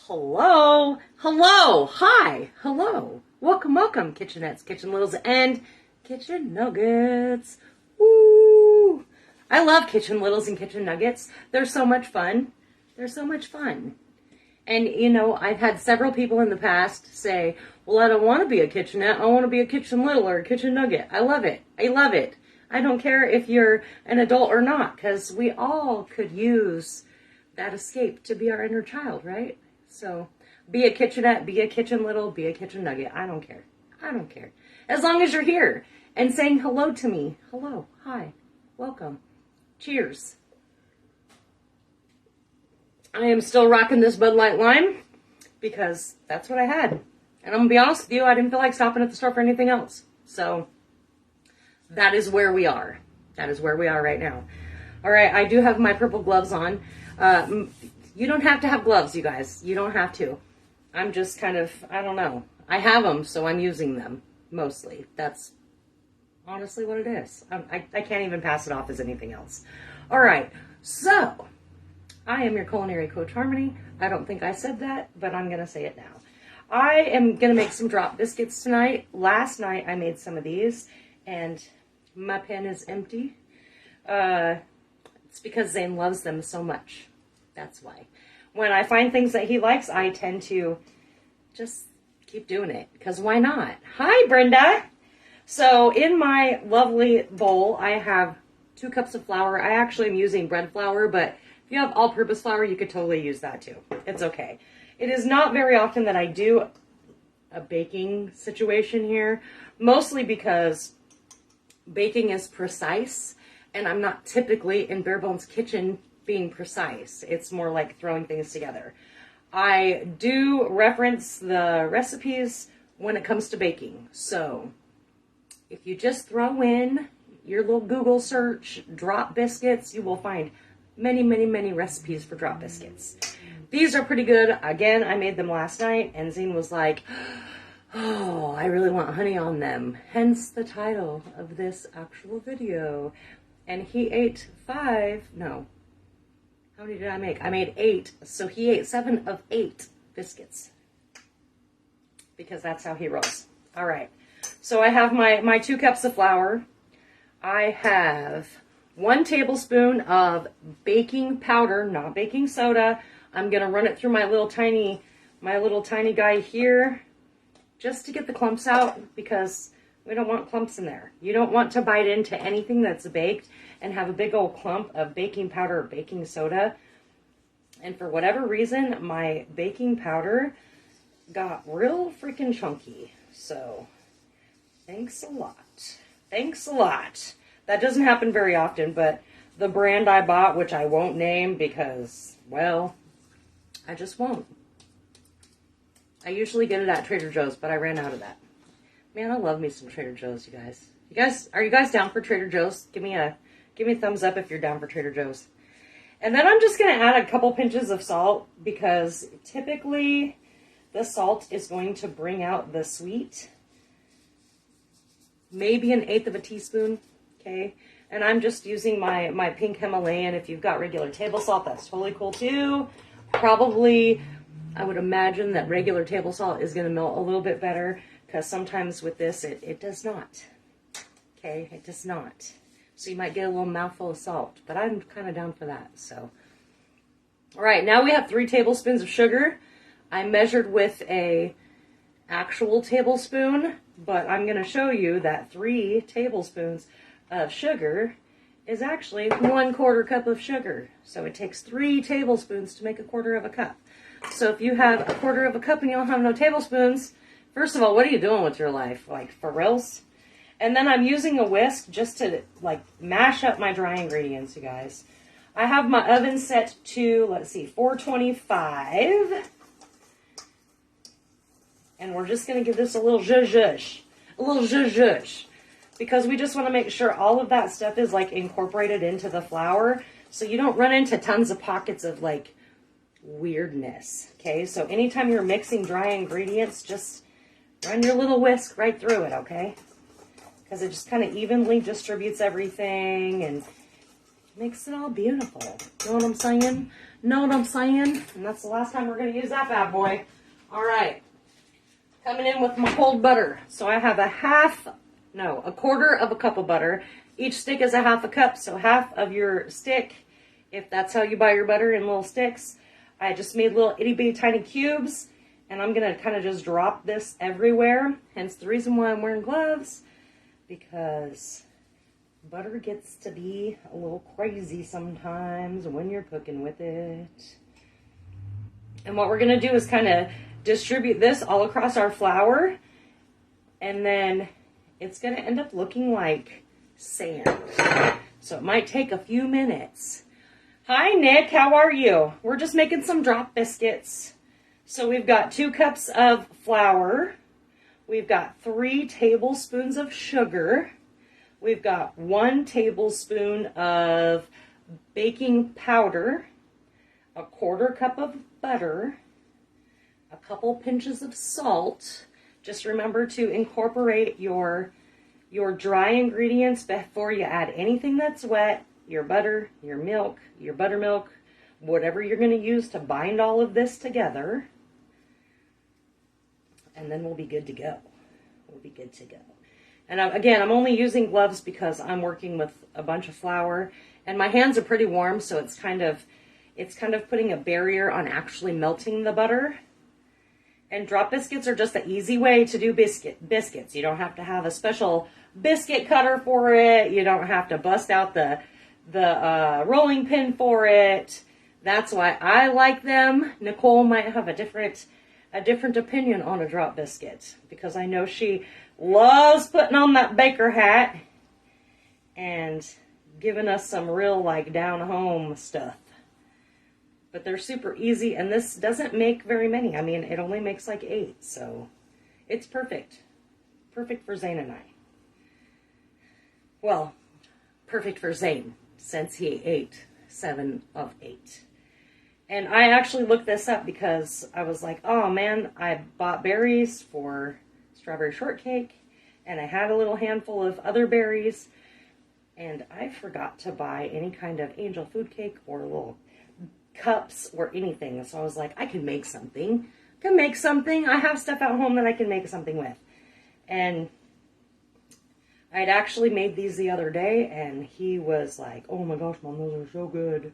Hello, hello, hi, hello. Welcome, kitchenettes, kitchen littles, and kitchen nuggets. Woo! I love kitchen littles and kitchen nuggets. They're so much fun. They're so much fun. And, you know, I've had several people in the past say, well, I don't want to be a kitchenette. I want to be a kitchen little or a kitchen nugget. I love it. I love it. I don't care if you're an adult or not, because we all could use that escape to be our inner child, right? So be a kitchenette, be a kitchen little, be a kitchen nugget. I don't care. I don't care. As long as you're here and saying hello to me. Hello. Hi. Welcome. Cheers. I am still rocking this Bud Light Lime because that's what I had. And I'm going to be honest with you, I didn't feel like stopping at the store for anything else. So that is where we are. That is where we are right now. All right, I do have my purple gloves on. You don't have to have gloves, you guys. You don't have to. I'm just kind of, I don't know. I have them, so I'm using them, mostly. That's honestly what it is. I can't even pass it off as anything else. All right, so I am your culinary coach, Harmony. I don't think I said that, but I'm going to say it now. I am going to make some drop biscuits tonight. Last night, I made some of these, and my pan is empty. It's because Zane loves them so much. That's why. When I find things that he likes, I tend to just keep doing it. Because why not? Hi, Brenda. So in my lovely bowl, I have 2 cups of flour. I actually am using bread flour, but if you have all-purpose flour, you could totally use that too. It's okay. It is not very often that I do a baking situation here, mostly because baking is precise, and I'm not typically in Bare Bones Kitchen being precise. It's more like throwing things together. I do reference the recipes when it comes to baking. So if you just throw in your little Google search, drop biscuits, you will find many recipes for drop biscuits. These are pretty good. Again, I made them last night, and Zayne was like, oh, I really want honey on them. Hence the title of this actual video. And he ate 5, no. How many did I make? I made 8, so he ate 7 of 8 biscuits. Because that's how he rolls. All right. So I have my 2 cups of flour. I have 1 tablespoon of baking powder, not baking soda. I'm going to run it through my little tiny guy here just to get the clumps out, because we don't want clumps in there. You don't want to bite into anything that's baked and have a big old clump of baking powder or baking soda. And for whatever reason, my baking powder got real freaking chunky. So thanks a lot. Thanks a lot. That doesn't happen very often, but the brand I bought, which I won't name because, well, I just won't. I usually get it at Trader Joe's, but I ran out of that. Man, I love me some Trader Joe's, you guys. Are you guys down for Trader Joe's? Give me a thumbs up if you're down for Trader Joe's. And then I'm just going to add a couple pinches of salt, because typically the salt is going to bring out the sweet. Maybe 1/8 of a teaspoon, okay? And I'm just using my pink Himalayan. If you've got regular table salt, that's totally cool too. Probably, I would imagine that regular table salt is going to melt a little bit better, because sometimes with this, it does not. Okay, it does not. So you might get a little mouthful of salt, but I'm kind of down for that. So, all right, now we have 3 tablespoons of sugar. I measured with a actual tablespoon, but I'm going to show you that 3 tablespoons of sugar is actually 1/4 cup of sugar. So it takes 3 tablespoons to make 1/4 cup. So if you have 1/4 cup and you don't have no tablespoons, first of all, what are you doing with your life? Like, for reals? And then I'm using a whisk just to, like, mash up my dry ingredients, you guys. I have my oven set to, let's see, 425. And we're just going to give this a little zhuzh. A little zhuzh. Because we just want to make sure all of that stuff is, like, incorporated into the flour, so you don't run into tons of pockets of, like, weirdness. Okay? So anytime you're mixing dry ingredients, just run your little whisk right through it, okay? Because it just kind of evenly distributes everything and makes it all beautiful. You know what I'm saying? Know what I'm saying? And that's the last time we're going to use that bad boy. All right. Coming in with my cold butter. So I have a quarter of a cup of butter. Each stick is a half a cup, so half of your stick, if that's how you buy your butter in little sticks. I just made little itty bitty tiny cubes, and I'm going to kind of just drop this everywhere. Hence the reason why I'm wearing gloves, because butter gets to be a little crazy sometimes when you're cooking with it. And what we're going to do is kind of distribute this all across our flour, and then it's going to end up looking like sand. So it might take a few minutes. Hi, Nick. How are you? We're just making some drop biscuits. So we've got 2 cups of flour. We've got 3 tablespoons of sugar. We've got 1 tablespoon of baking powder, a quarter cup of butter, a couple pinches of salt. Just remember to incorporate your dry ingredients before you add anything that's wet, your butter, your milk, your buttermilk, whatever you're going to use to bind all of this together. And then we'll be good to go. We'll be good to go. And again, I'm only using gloves because I'm working with a bunch of flour, and my hands are pretty warm, so it's kind of putting a barrier on actually melting the butter. And drop biscuits are just the easy way to do biscuits. You don't have to have a special biscuit cutter for it. You don't have to bust out the rolling pin for it. That's why I like them. Nicole might have a different opinion on a drop biscuit, because I know she loves putting on that baker hat and giving us some real like down home stuff. But they're super easy, and this doesn't make very many. I mean, it only makes like 8, so it's perfect. Perfect for Zayne and I. Well, perfect for Zayne, since he ate 7 of 8. And I actually looked this up because I was like, oh man, I bought berries for strawberry shortcake, and I had a little handful of other berries, and I forgot to buy any kind of angel food cake or little cups or anything. So I was like, I can make something. I have stuff at home that I can make something with. And I'd actually made these the other day, and he was like, oh my gosh, Mom, those are so good.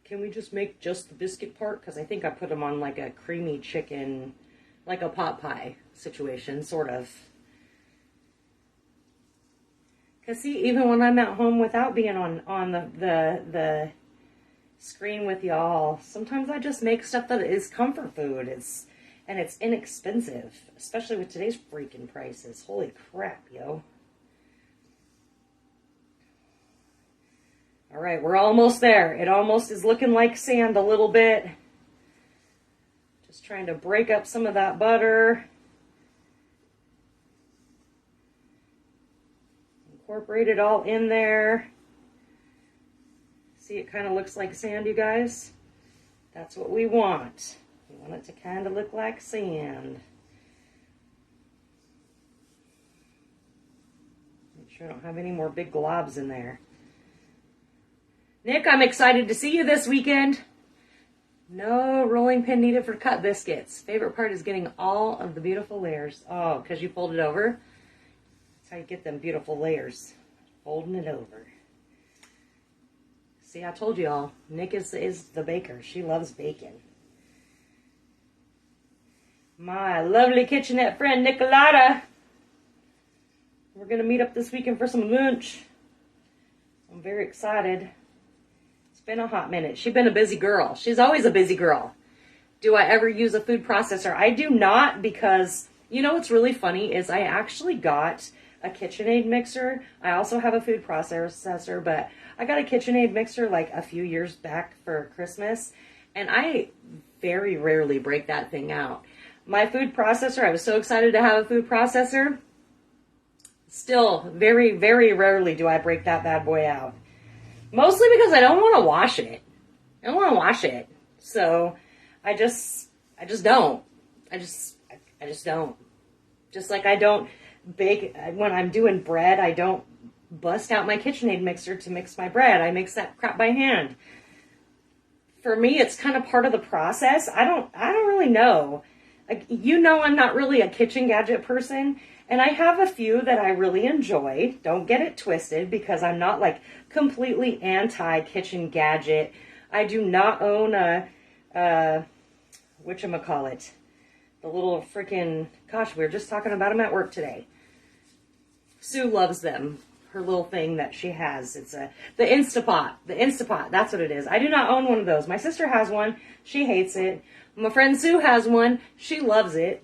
Can we just make just the biscuit part? Because I think I put them on like a creamy chicken, like a pot pie situation, sort of. Because see, even when I'm at home without being on the screen with y'all, sometimes I just make stuff that is comfort food. It's inexpensive, especially with today's freaking prices. Holy crap, yo. All right, we're almost there. It almost is looking like sand a little bit. Just trying to break up some of that butter. Incorporate it all in there. See, it kind of looks like sand, you guys. That's what we want. We want it to kind of look like sand. Make sure I don't have any more big globs in there. Nick, I'm excited to see you this weekend. No rolling pin needed for cut biscuits. Favorite part is getting all of the beautiful layers. Oh, because you fold it over? That's how you get them beautiful layers. Folding it over. See, I told you all. Nick is the baker. She loves bacon. My lovely kitchenette friend, Nicolata. We're going to meet up this weekend for some lunch. I'm very excited. Been a hot minute. She's been a busy girl. She's always a busy girl. Do I ever use a food processor? I do not, because you know what's really funny is I actually got a KitchenAid mixer. I also have a food processor, but I got a KitchenAid mixer like a few years back for Christmas, and I very rarely break that thing out. My food processor, I was so excited to have a food processor. Still, very, very rarely do I break that bad boy out. Mostly because I don't want to wash it. I don't want to wash it. So I just don't. I just don't. Just like I don't bake, when I'm doing bread, I don't bust out my KitchenAid mixer to mix my bread. I mix that crap by hand. for me, it's kind of part of the process. I don't really know. Like, you know, I'm not really a kitchen gadget person, and I have a few that I really enjoy. Don't get it twisted, because I'm not like completely anti kitchen gadget. I do not own a whatchamacallit, the little freaking, gosh, we were just talking about them at work today. Sue loves them. Her little thing that she has. It's the Instapot. The Instapot. That's what it is. I do not own one of those. My sister has one. She hates it. My friend Sue has one. She loves it.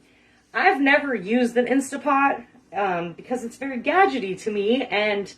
I've never used an Instapot because it's very gadgety to me, and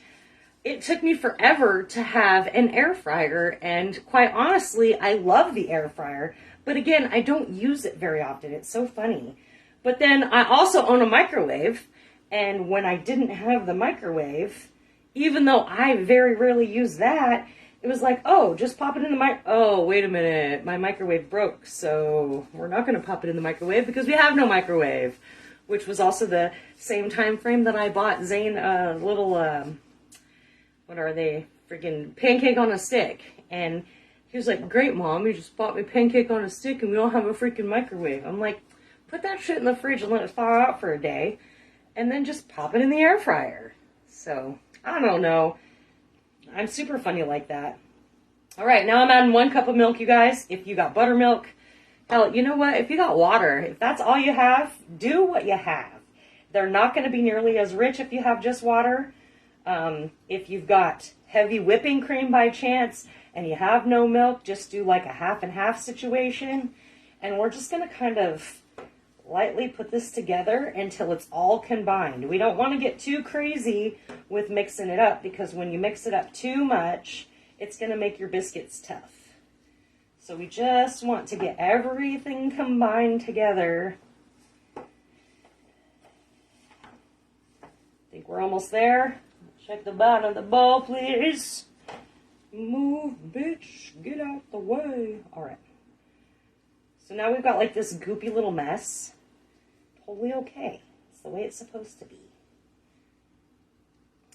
it took me forever to have an air fryer, and quite honestly, I love the air fryer, but again, I don't use it very often. It's so funny. But then I also own a microwave, and when I didn't have the microwave, even though I very rarely use that, it was like, oh, just pop it in the oh, wait a minute, my microwave broke, so we're not going to pop it in the microwave because we have no microwave, which was also the same time frame that I bought Zayne a little, what are they, freaking pancake on a stick, and he was like, great, Mom, you just bought me pancake on a stick and we don't have a freaking microwave. I'm like, put that shit in the fridge and let it thaw out for a day, and then just pop it in the air fryer. So, I don't know. I'm super funny like that. All right, now I'm adding 1 cup of milk, you guys. If you got buttermilk, hell, you know what? If you got water, if that's all you have, do what you have. They're not going to be nearly as rich if you have just water. If you've got heavy whipping cream by chance and you have no milk, just do like a half and half situation. And we're just going to kind of lightly put this together until it's all combined. We don't want to get too crazy with mixing it up, because when you mix it up too much, it's going to make your biscuits tough. So we just want to get everything combined together. I think we're almost there. Check the bottom of the bowl, please. Move, bitch. Get out the way. All right. So now we've got like this goopy little mess. Totally okay. It's the way it's supposed to be.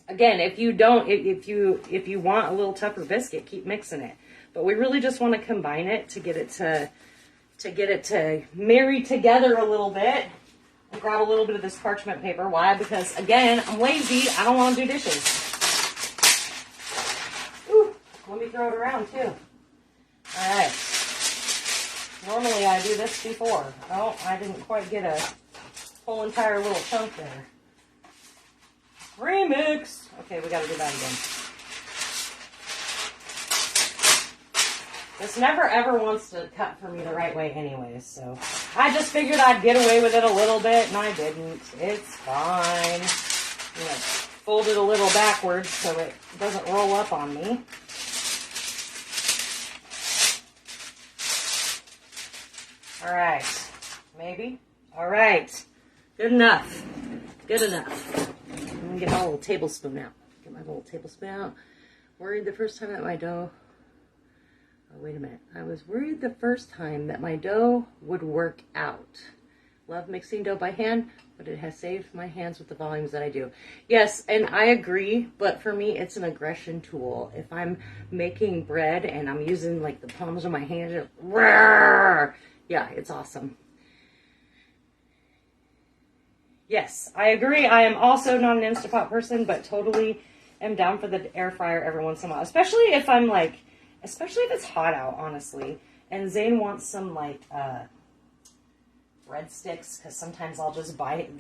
Again, if you don't, if you want a little tougher biscuit, keep mixing it. But we really just want to combine it to get it to marry together a little bit. I'll grab a little bit of this parchment paper. Why? Because again, I'm lazy. I don't want to do dishes. Ooh, let me throw it around too. All right. Normally I do this before. Oh, I didn't quite get a whole entire little chunk there. Remix. Okay, we got to do that again. This never ever wants to cut for me the right way anyways, so I just figured I'd get away with it a little bit, and I didn't. It's fine. I'm going to fold it a little backwards so it doesn't roll up on me. All right. Maybe? All right. Good enough. Good enough. I'm going to get my little tablespoon out. Get my little tablespoon out. Worried the first time that my dough... Oh, wait a minute. I was worried the first time that my dough would work out. Love mixing dough by hand, but it has saved my hands with the volumes that I do. Yes, and I agree, but for me, it's an aggression tool. If I'm making bread and I'm using like the palms of my hand, yeah, it's awesome. Yes, I agree. I am also not an Instapot person, but totally am down for the air fryer every once in a while. Especially if I'm like, especially if it's hot out, honestly. And Zayne wants some like breadsticks, because sometimes I'll just buy it.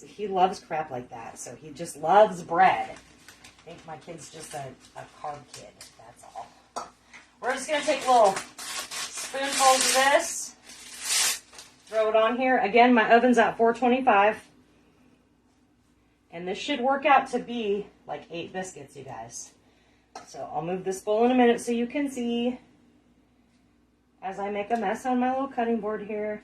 He loves crap like that, so he just loves bread. I think my kid's just a carb kid, that's all. We're just going to take little spoonfuls of this, throw it on here. Again, my oven's at 425. And this should work out to be like 8 biscuits, you guys. So I'll move this bowl in a minute so you can see as I make a mess on my little cutting board here.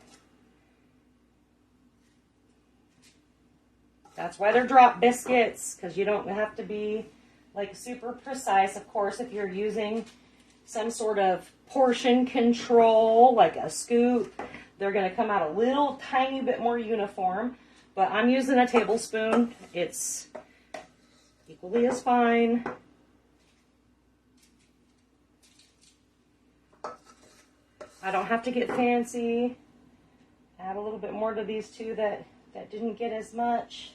That's why they're drop biscuits, because you don't have to be like super precise. Of course, if you're using some sort of portion control, like a scoop, they're going to come out a little tiny bit more uniform. But I'm using a tablespoon. It's equally as fine. I don't have to get fancy. Add a little bit more to these two that didn't get as much.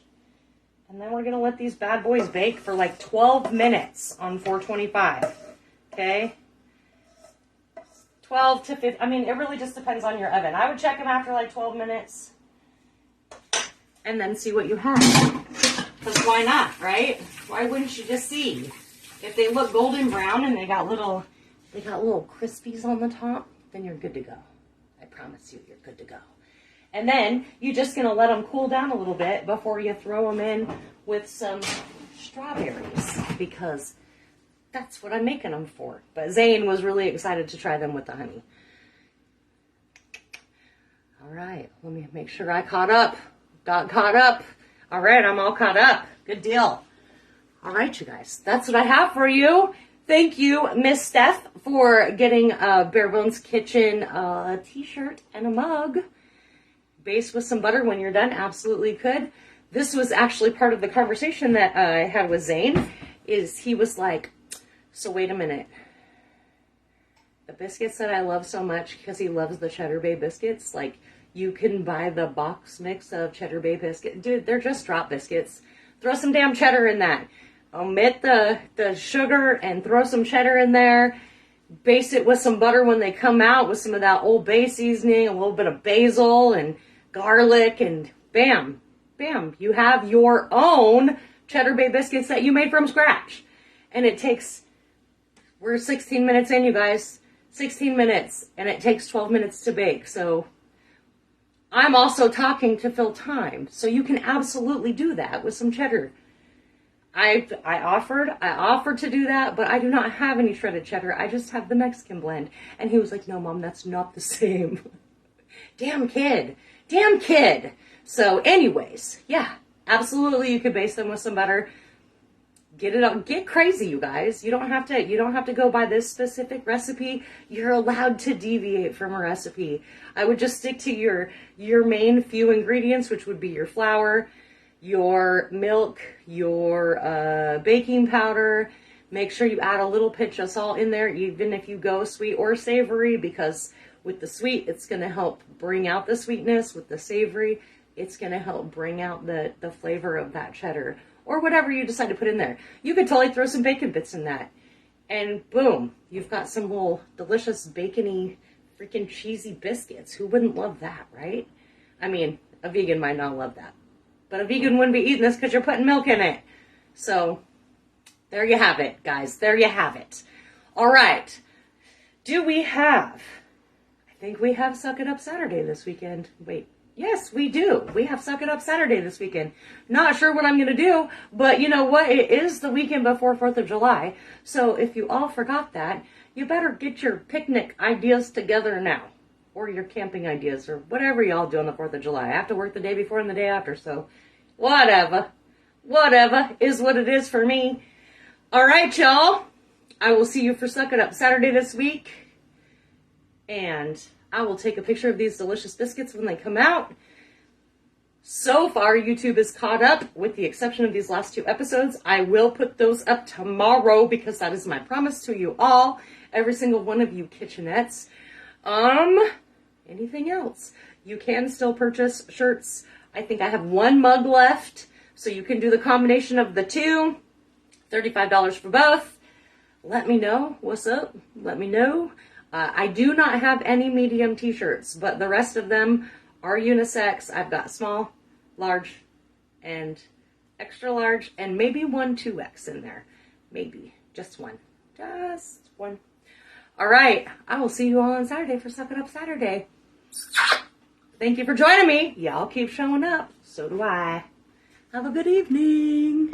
And then we're going to let these bad boys bake for like 12 minutes on 425. Okay? 12 to 15. I mean, it really just depends on your oven. I would check them after like 12 minutes. And then see what you have. Because why not, right? Why wouldn't you just see? If they look golden brown and they got little crispies on the top, then you're good to go. I promise you, you're good to go. And then you're just going to let them cool down a little bit before you throw them in with some strawberries, because that's what I'm making them for. But Zayne was really excited to try them with the honey. All right, let me make sure I caught up. Got caught up. All right, I'm all caught up. Good deal. All right, you guys, that's what I have for you. Thank you, Miss Steph, for getting a Bare Bones Kitchen t-shirt and a mug. Baste with some butter when you're done. Absolutely could. This was actually part of the conversation that I had with Zayne. Is he was like, so wait a minute. The biscuits that I love so much, because he loves the Cheddar Bay biscuits, like, you can buy the box mix of Cheddar Bay biscuit. Dude, they're just drop biscuits. Throw some damn cheddar in that. Omit the sugar and throw some cheddar in there. Baste it with some butter when they come out with some of that Old Bay seasoning, a little bit of basil and garlic, and bam, bam. You have your own Cheddar Bay biscuits that you made from scratch. And it takes, we're 16 minutes in, you guys. 16 minutes. And it takes 12 minutes to bake. So I'm also talking to fill time. So you can absolutely do that with some cheddar. I offered to do that, but I do not have any shredded cheddar. I just have the Mexican blend. And he was like, no, Mom, that's not the same. Damn kid. Damn kid. So anyways, yeah, absolutely you could baste them with some butter. Get it up, get crazy, you guys. You don't have to go by this specific recipe. You're allowed to deviate from a recipe. I would just stick to your main few ingredients, which would be your flour, your milk, your baking powder. Make sure you add a little pinch of salt in there, even if you go sweet or savory, because with the sweet, it's going to help bring out the sweetness. With the savory, it's going to help bring out the flavor of that cheddar, or whatever you decide to put in there. You could totally throw some bacon bits in that, and boom, you've got some little delicious bacony, freaking cheesy biscuits. Who wouldn't love that, right? I mean, a vegan might not love that, but a vegan wouldn't be eating this because you're putting milk in it. So there you have it, guys. There you have it. All right. Do we have, I think we have Suck It Up Saturday this weekend. Wait. Yes, we do. We have Suck It Up Saturday this weekend. Not sure what I'm going to do, but you know what? It is the weekend before 4th of July. So if you all forgot that, you better get your picnic ideas together now. Or your camping ideas, or whatever y'all do on the 4th of July. I have to work the day before and the day after, so whatever. Whatever is what it is for me. All right, y'all. I will see you for Suck It Up Saturday this week. And I will take a picture of these delicious biscuits when they come out. So far, YouTube is caught up, with the exception of these last 2 episodes. I will put those up tomorrow, because that is my promise to you all. Every single one of you kitchenettes. Anything else? You can still purchase shirts. I think I have 1 mug left, so you can do the combination of the 2. $35 for both. Let me know what's up. Let me know. I do not have any medium t-shirts, but the rest of them are unisex. I've got small, large, and extra large, and maybe 1 2X in there. Maybe. Just one. Just one. All right. I will see you all on Saturday for Suck It Up Saturday. Thank you for joining me. Y'all keep showing up. So do I. Have a good evening.